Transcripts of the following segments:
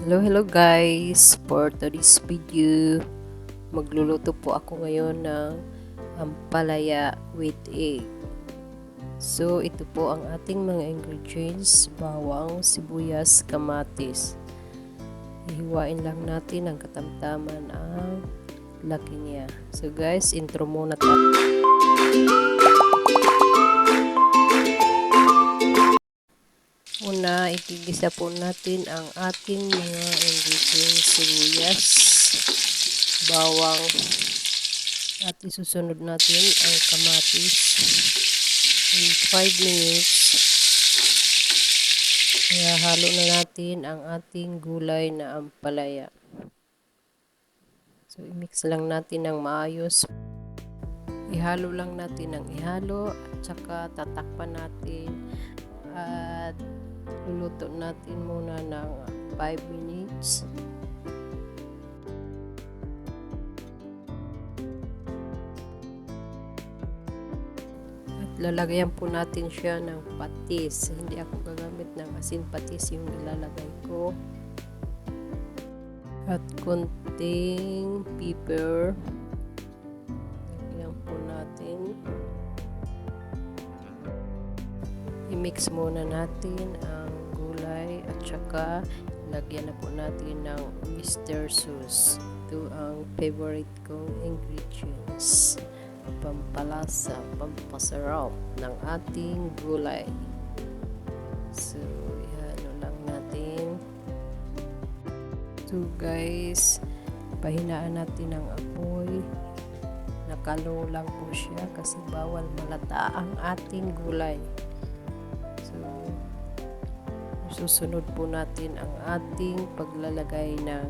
Hello guys, for today's video magluluto po ako ngayon ng ampalaya with egg. So ito po ang ating mga ingredients: bawang, sibuyas, kamatis. Ihiwain lang natin ang katamtaman ang laki niya. So guys, intro muna tayo. Una, igigisa po natin ang ating mga ingredients: sibuyas, bawang, at isusunod natin ang kamatis. In 5 minutes, ihahalo na natin ang ating gulay na ampalaya. So, i-mix lang natin ng maayos. Ihalo lang natin ng ihalo at saka tatakpan natin at luluto natin muna ng 5 minutes. At lalagyan po natin siya ng patis. Hindi ako gagamit ng asin, patis yung ilalagay ko. At konting pepper. Lagyan po natin. I-mix muna natin ang gulay at saka lagyan na po natin ng oyster sauce. Ito ang favorite kong ingredients. Pampalasa, pampasarap ng ating gulay. So, ihalo lang natin. So guys, pahinaan natin ang apoy. Nakalo lang po siya kasi bawal malata ang ating gulay. Susunod po natin ang ating paglalagay ng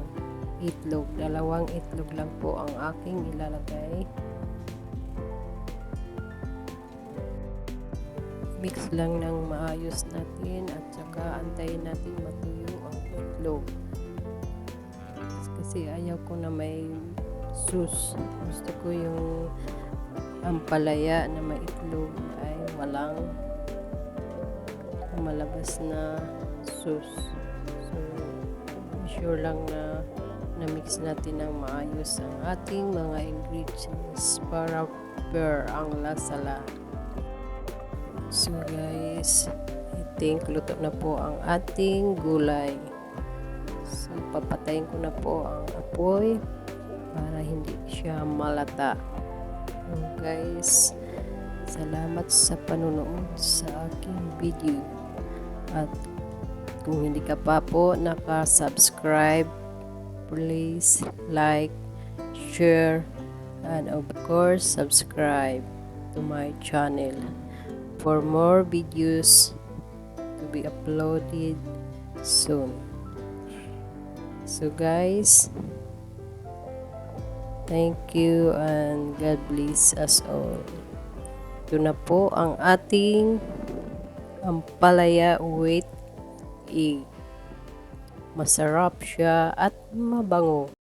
itlog. 2 itlog lang po ang aking ilalagay. Mix lang ng maayos natin at saka antayin natin matuyo ang itlog. Kasi ayaw ko na may sauce. Gusto ko yung ampalaya na may itlog ay walang malabas na sauce. So, sure lang na na-mix natin ng maayos ang ating mga ingredients para pair ang lasa lang. So guys, I think luto na po ang ating gulay. So, papatayin ko na po ang apoy para hindi siya malata. So guys, salamat sa panonood sa aking video. At kung hindi ka pa po naka-subscribe, please like, share, and of course, subscribe to my channel for more videos to be uploaded soon. So guys, thank you and God bless us all. Ito na po ang ating ampalaya with egg. Masarap siya at mabango.